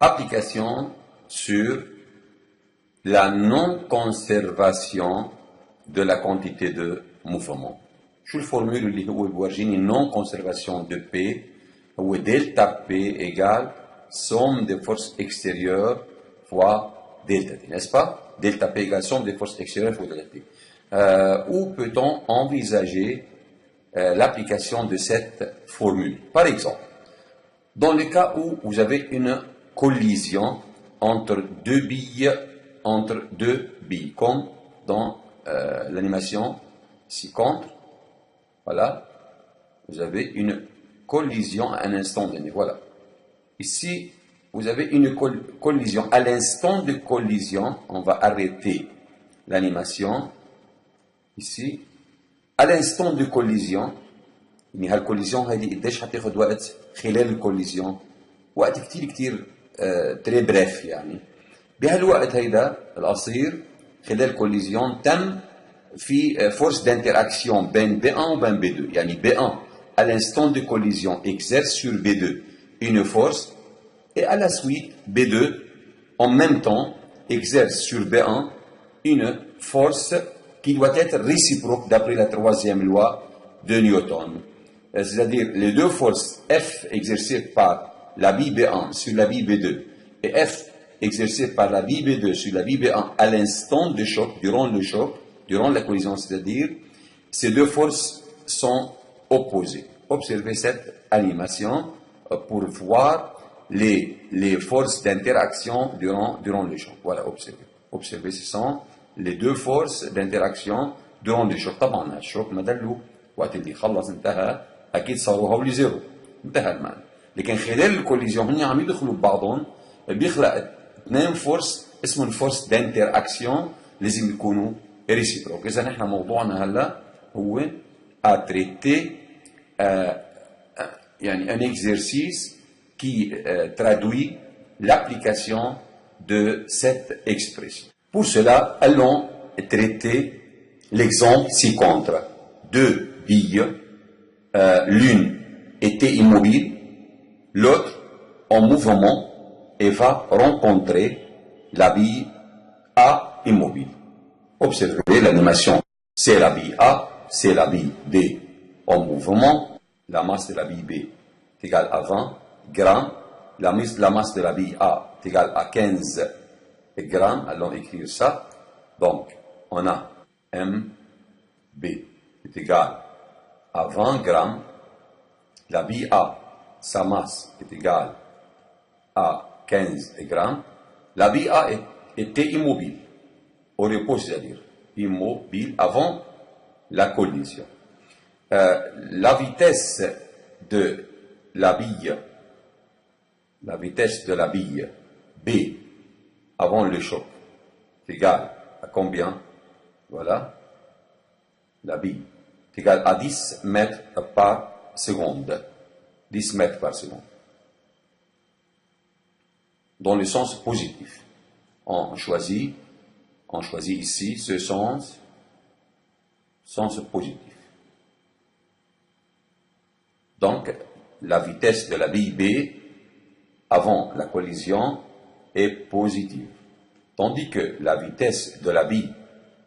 Application sur la non-conservation de la quantité de mouvement. Je le formule اللي هو بورجيني non-conservation de P هو delta P égale somme des forces extérieures fois delta T, n'est-ce pas? Delta P égale somme des forces extérieures fois delta T. Où peut-on envisager l'application de cette formule? Par exemple, dans le cas où vous avez une collision entre deux billes, comme dans l'animation ci-contre, voilà, vous avez une collision à un instant donné, voilà. Ici, vous avez une collision. À l'instant de collision, on va arrêter l'animation. Ici, à l'instant de collision, يعني هالكوليزيون هذه قديش حتاخد وقت خلال الكوليزيون؟ وقت كتير تري بريف يعني. بهالوقت هيدا القصير خلال الكوليزيون تم في force d'interaction بين B1 وبين B2. يعني B1 à l'instant de collision exerce sur B2 une force et à la suite B2 en même temps exerce sur B1 une force qui doit être réciproque d'après la troisième loi de Newton. C'est-à-dire les deux forces F exercées par la bille B1 sur la bille B2 et F exercée par la bille B2 sur la bille B1 à l'instant de choc, durant la collision, c'est-à-dire ces deux forces sont opposées. Observez cette animation pour voir les forces d'interaction durant le choc. Voilà, observez. Observez, ce sont les deux forces d'interaction durant le choc. طبعا الشوك ما دلو وقت اللي خلص انتهى اكيد صاروا هولي زيرو انتهى المعنى. لكن خلال الكوليزيون هن عم يدخلوا ببعضهم بيخلق اثنين فورس اسمهم فورس دانتراكسيون لازم يكونوا ريسيبروك. اذا نحن موضوعنا هلا هو اتريتي يعني un exercice qui traduit l'application de cette expression. Pour cela, allons traiter l'exemple ci-contre. Deux billes, l'une était immobile, l'autre en mouvement et va rencontrer la bille A immobile. Observez l'animation. C'est la bille A, c'est la bille B en mouvement. La masse de la bille B est égale à 20 grammes. La masse de la bille A est égale à 15 grammes. Allons écrire ça. Donc, on a MB est égal à 20 grammes. La bille A, sa masse est égale à 15 grammes. La bille A était immobile, au repos, c'est-à-dire immobile avant la collision. La vitesse de la bille B avant le choc est égale à combien? Voilà. La bille est égale à 10 mètres par seconde. 10 mètres par seconde. Dans le sens positif. On choisit ici ce sens positif. Donc, la vitesse de la bille B avant la collision est positive. Tandis que la vitesse de la bille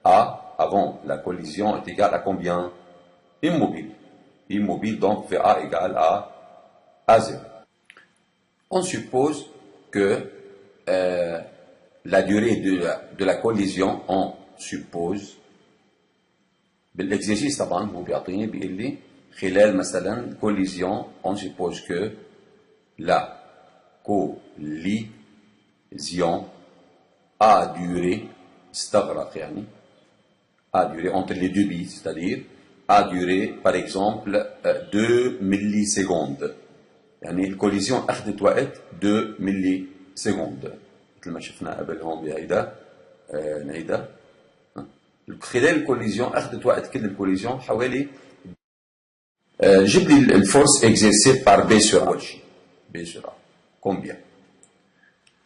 A avant la collision est égale à combien? Immobile. Immobile, donc VA égale à 0. On suppose que la durée de la collision, on suppose, بالexercice طبعا هو بيعطيني بيقول لي خلال مثلا collision, on suppose que la collision a duré استغرق يعني a duré entre les deux billes, c'est-à-dire a duré par exemple 2 millisecondes. يعني الكوليزيون أخذت وقت 2 millisecondes. مثل ما شفنا قبل هون بهيدا نعيدها. خلال الكوليزيون أخذت وقت كل الكوليزيون حوالي جيب لي الفورس اكزيرسي بار بي سور أول شيء. بي سور أ كومبيان؟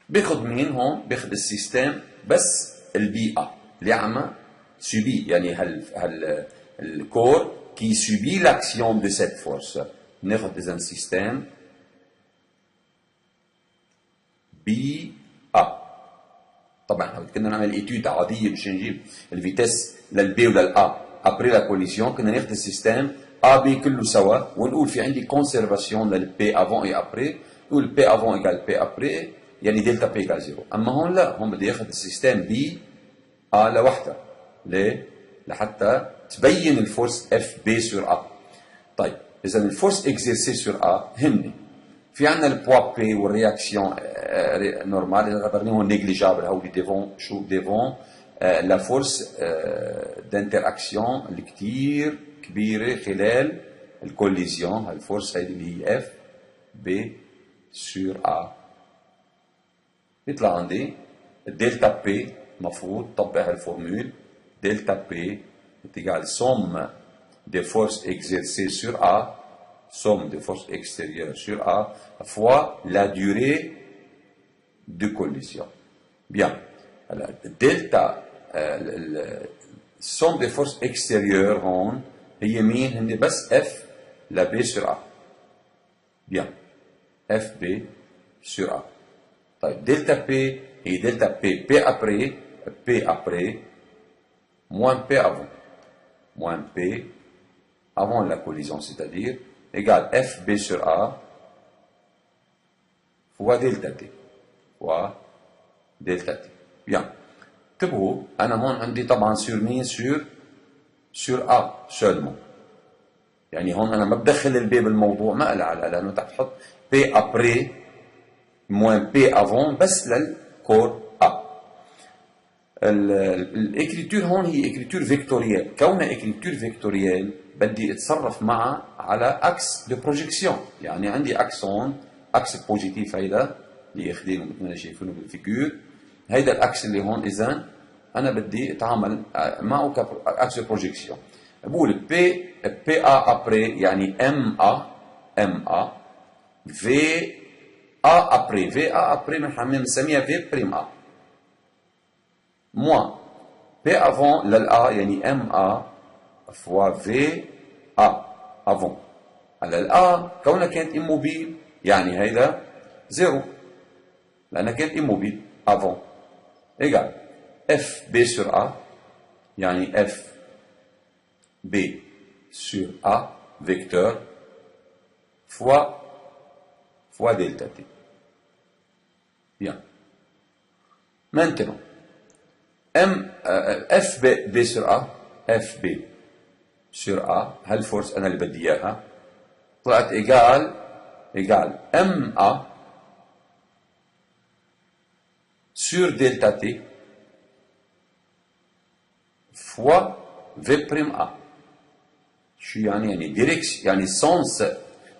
باخذ منين هون؟ باخذ السيستم بس البي أ اللي عم subit يعني le corps qui subit l'action de cette force. ناخذ إذا système بي ا. طبعا كنا نعمل ايتود عاديه باش نجيب الفيتيس للبي وللأ ابري لا كوليزيون، كنا ناخذ السيستم ا بي كله سوا ونقول في عندي كونسيرفاسيون للبي افون اي ابري، نقول بي افون ايكال بي ابري يعني دلتا بي ايكال زيرو. اما هون لا، هون بدي اخذ السيستم بي ا لوحدها. ليه؟ لحتى تبين الفورس اف بي سور ا. طيب اذا الفورس اكزيرسي سور ا هن في عندنا البوا بي والرياكسيون نورمال اللي غادرنيهم نيجليجابل، هودي ديفون شو ديفون لا فورس دانتراكسيون اللي كتير كبيره خلال الكوليزيون. هالفورس هيدي اللي هي اف بي سور ا. يطلع عندي الدلتا بي، مفروض طبق هالفورمول دلتا بي égale somme des forces exercées sur A, somme des forces extérieures sur A, fois la durée de collision. Bien. Alors, delta, somme des forces extérieures, هي مين؟ هن بس F la B sur A. Bien. FB sur A. طيب دلتا P هي دلتا P, P après, moins P avant. Moins P avant la collision, c'est-à-dire égale FB sur A fois delta T fois delta T. Bien. انتبهوا أنا هون عندي طبعا sur مين؟ sur A seulement. يعني هون أنا ما بدخل البي بالموضوع، ما قلع على، لأنه تحت حط P après moins P avant بس للكور A. الاكريتور هون هي اكريتور فيكتوريال، كونها اكريتور فيكتوريال بدي اتصرف معها على اكس دو بروجيكسيون. يعني عندي اكس هون، اكس بوزيتيف هيدا اللي اخذينه مثل ما شايفينه بالفيجور، هيدا الاكس اللي هون. اذا انا بدي اتعامل معه كاكس دو بروجيكسيون. بقول بي ا ابري يعني ام ا في ا ابري، في ا ابري بنسميها في بريم ا moins P avant l'A يعني MA fois VA avant. على الA كونها كانت immobile يعني هيدا زيرو لأنها كانت immobile avant égal F B sur A يعني F B sur A vecteur fois delta T. Bien. Maintenant اف بي sur A، اف بي sur A هالفورس انا اللي بدي اياها طلعت ايجال ام ا sur دلتا تي فوا في بريم ا. شو يعني؟ يعني ديريكسيون، يعني سونس.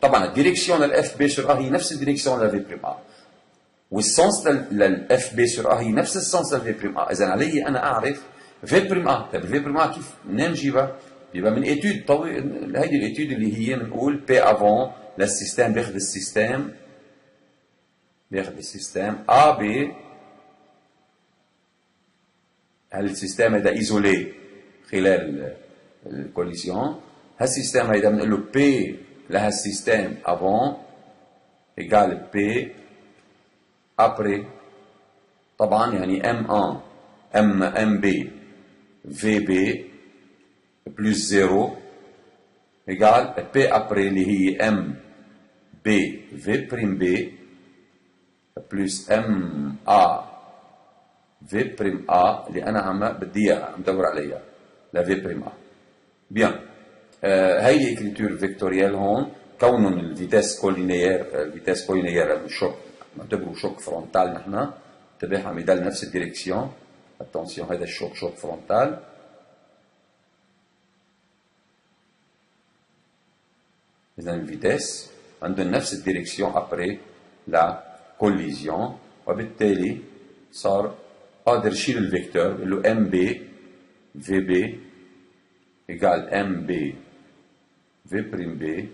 طبعا الديريكسيون للاف بي sur A هي نفس الديريكسيون للفي بريم ا، والسونس للاف بي sur A هي نفس السونس للفي بريم ا. اذا علي انا اعرف في بريم ا. طيب الفي بريم ا كيف بدنا نجيبها؟ بيبقى من ايتود طويل، هيدي الايتود اللي هي بنقول بي افون للسيستم، باخذ السيستم ا بي. هالسيستم هيدا ايزولي خلال الكوليسيون. هالسيستم هيدا بنقول له بي لهالسيستم افون ايجال بي après. طبعا يعني M1 MB VB plus 0 égale P après اللي هي MB V prime B plus MA V prime A اللي أنا عم بدي إياها، عم بدور عليها لا V prime A. bien. هي إكريتور فيكتوريال هون كونهم الفيتاس كولينيير الشوك نعتبره شوك فرونتال. نحن انتبه عم يضل نفس الديريكسيون. اتونسيون هذا الشوك شوك فرونتال. اذا الفيتاس عندهم نفس الديريكسيون ابري لا كوليزيون، وبالتالي صار قادر يشيل الفيكتور بقول له ام بي في بي ايجال ام بي في بريم بي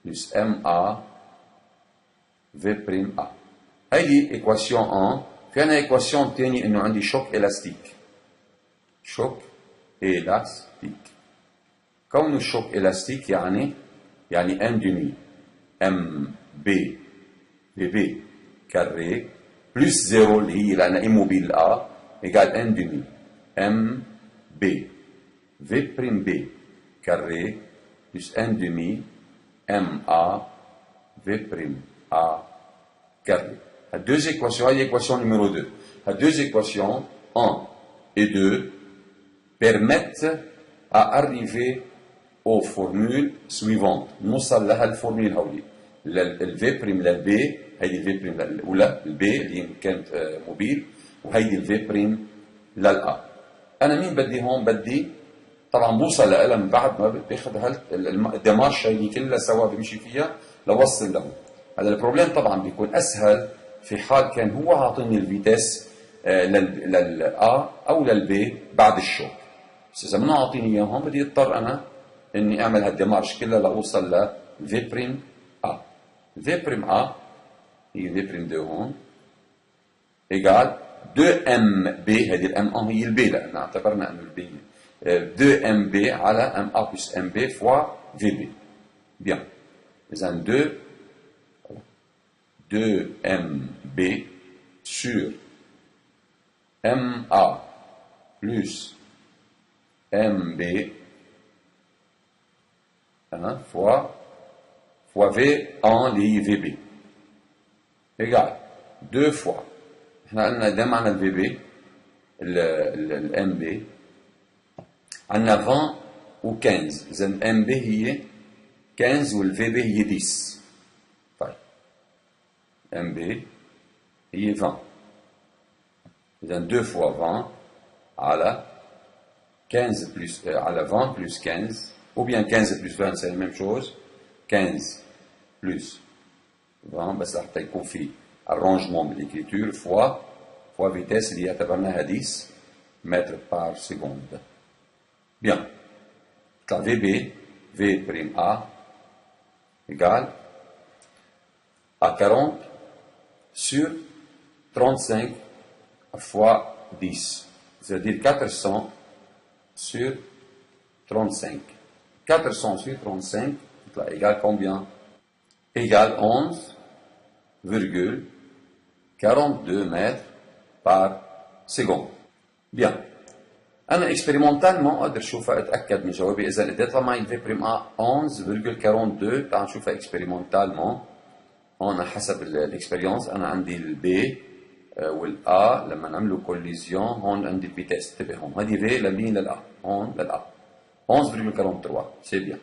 بلس ام ا في بريم ا. هيدي ايكواسيون 1. في عندنا ايكواسيون ثانيه انه عندي شوك الاستيك. شوك الاستيك كونه الشوك الاستيك يعني ان دمي ام بي في بي كاري بلس 0 اللي هي لأنها إيموبيل A égale N demi M B V prime B carré plus N demi M A V prime A carré. Les deux équations, l'équation numéro 2. Les deux équations 1 et 2 permettent à arriver aux formules suivantes. نوصل لها الفورميل هولي. الفي بريم للبي، هيدي الفي بريم الاولى، البي اللي كانت موبيل، وهيدي الفي بريم للأ. انا مين بدي هون؟ بدي طبعا بوصل لها من بعد ما باخذ الدمارشه اللي كلها سوا بمشي فيها لوصل له. هذا البروبليم طبعا بيكون اسهل في حال كان هو عاطيني الفيتاس للأ او للبي بعد الشوط. بس اذا منه عاطيني اياه هون بدي اضطر انا اني اعمل هالدمارش كلها لاوصل ل في بريم A. في بريم A هي في بريم 2 هون ايجال 2MB، هذه الام A هي البي لان اعتبرنا انه البي 2MB على MA plus MB fois VB. Bien. اذا 2MB sur MA plus MB fois V en li VB égale 2 fois احنا قلنا ده معنى ال VB ال MB عندنا 20 و 15. اذا ال MB هي 15 وال VB هي 10. طيب MB هي 20. اذا 2 fois 20 على 15 plus على 20 plus 15 ou bien 15 plus 20 c'est la même chose. 15 plus 20 بس حتى يكون في arrangement بالécriture fois vitesse اللي اعتبرناها 10 mètres par seconde. Bien. طلع VB V prime A égale à 40 sur 35 fois 10. C'est-à-dire 400 sur 35. 400 sur 35 égale combien? Égale 11,42 mètres par seconde. Bien. أنا expérimentalement أقدر أشوفها أتأكد من جوابي. إذا اديتها معي في بريم A 11,42 تعال نشوفها expérimentalement. هون حسب الاكسبيريونس أنا عندي البي والA لما نعملوا كوليزيون هون عندي الفيتاس. انتبه هون هذه في لمين للA هون للA 11,43 c'est bien.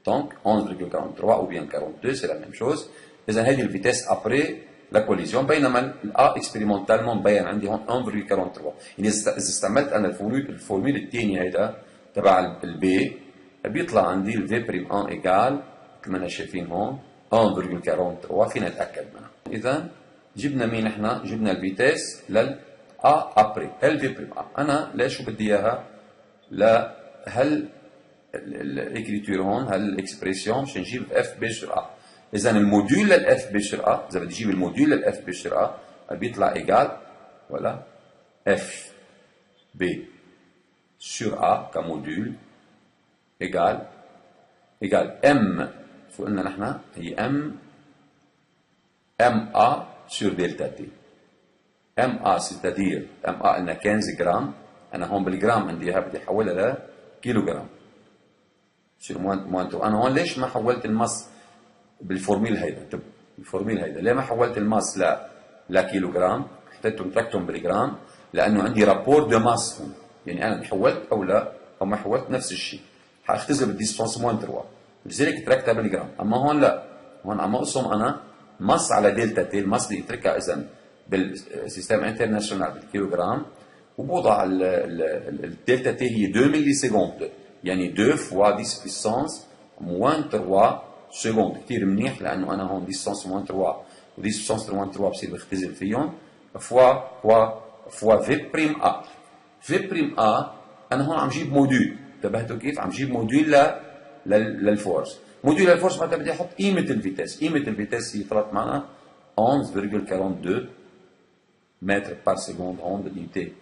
Donc 11,43 ou bien 42 c'est la même chose. إذا هذه الفيتاس après la collision بينما الA expérimentalement مبين عندي هون 1,43. يعني إذا استعملت أنا الفورمول الثاني هيدا تبع البي بيطلع عندي الفي بريم 1 إيجال مثل ما احنا شايفين هون 1,43 فينا نتأكد منها. إذا جبنا مين احنا؟ جبنا الفيتاس للA après الفي بريم A. أنا ليش بدي إياها؟ لهل الاكريتور هون هالاكسبريسيون مش نجيب اف بي سور A. إذا الموديول للاف بي سور A إذا بدي أجيب الموديول للاف بي سور A بيطلع إيجال ولا اف بي سور A كموديول إيجال ام شو قلنا نحن؟ هي ام A sur delta T. MA c'est-à-dire MA قلنا 15 جرام. أنا هون بالجرام عندي إياها بدي أحولها لكيلو جرام. sur moins 2. أنا هون ليش ما حولت الماس بالفورميل هيدا؟ طب الفورميل هيدا ليه ما حولت الماس لكيلو جرام؟ حطيتهم تركتهم بالجرام لأنه عندي رابور دو ماس هون. يعني أنا حولت أو لا أو ما حولت نفس الشيء حاختزل بالديستانس moins 3 لذلك تركتها بالجرام. أما هون لا، هون عم أقسم أنا ماس على دلتا تي. الماس اللي يتركها إذا بالسيستم انترناسيونال بالكيلوغرام وبوضع الدلتا تي هي 2 ملي سكوند يعني 2 فوا 10 بيسانس موان 3 سكوند. كثير منيح لأنه أنا هون ديستانس موان 3 و 10 بيسانس موان 3 بصير بختزل فيهم فوا في بريم A. في بريم A أنا هون عم جيب موديول. انتبهتوا كيف؟ عم جيب موديول للفورس. موديول للفورس معناتها بدي احط قيمه الفيتاس. قيمه الفيتاس هي طلعت معنا 11,42 متر بار سكوند هون باليونتي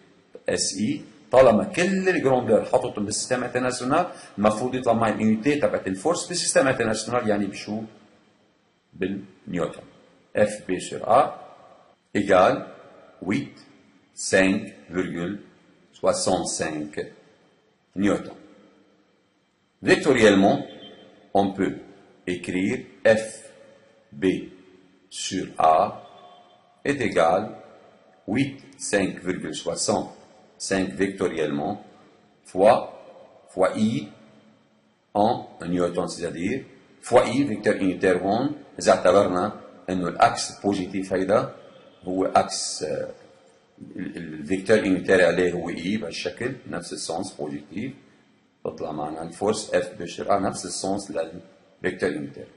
اس اي. طالما كل الجروندور حطتهم بالسيستم انترناسيونال المفروض يطلع معي اليونتي تبعت الفورس بالسيستم انترناسيونال يعني بشو؟ بالنيوتن. اف بي سور A ايجال 5,65 newtons. Vectoriellement, on peut écrire FB sur A est égal 5,65 vectoriellement fois I en newton, c'est-à-dire fois I vecteur unitaire هون إذا اعتبرنا إنه الأكس بوزيتيف هيدا هو أكس الفيكتور unitaire عليه هو I بهالشكل نفس السونس بوزيتيف تطلع معنا الفورس F بشر نفس السونس للفيكتور unitaire.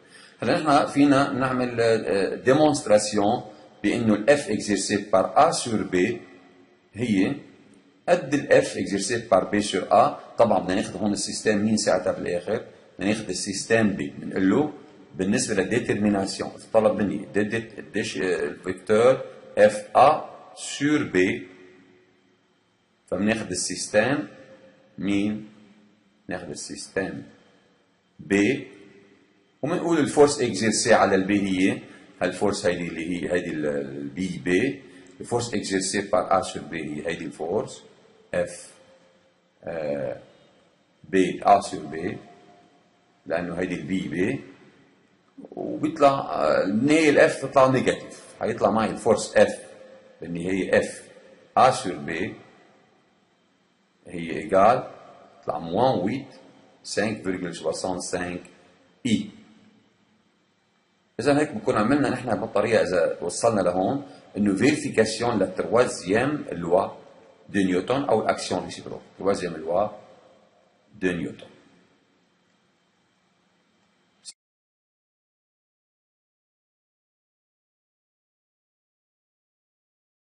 هلا نحن فينا نعمل ديمونستراسيون بانه الاف اكزيرسي بار ا سور بي هي قد الاف اكزيرسي بار بي سور ا. طبعا بدنا ناخذ هون السيستم مين ساعتها بالاخر؟ بدنا ناخذ السيستم بي. بنقول له بالنسبه للديترميناسيون طلب مني الفيكتور اف ا سور بي، فبناخذ السيستم مين؟ ناخذ السيستم بي وبنقول الفورس اكزيرسي على البي هي هالفورس هيدي اللي هي هيدي البي بي. الفورس اكزيرسي بار ا سور بي هي هيدي الفورس اف بي ا سور بي لانه هيدي البي بي. وبيطلع ني الاف تطلع نيجاتيف، هيطلع معي الفورس اف بالنهايه اف ا سور بي هي ايجال تطلع موان 5.65 اي. إذا هيك بكون عملنا نحن بالطريقة إذا وصلنا لهون إنه فيريفيكاسيون للتروازيام لوا دو نيوتن أو الأكسيون ريسيبروك، تروازيام لوا دو نيوتن.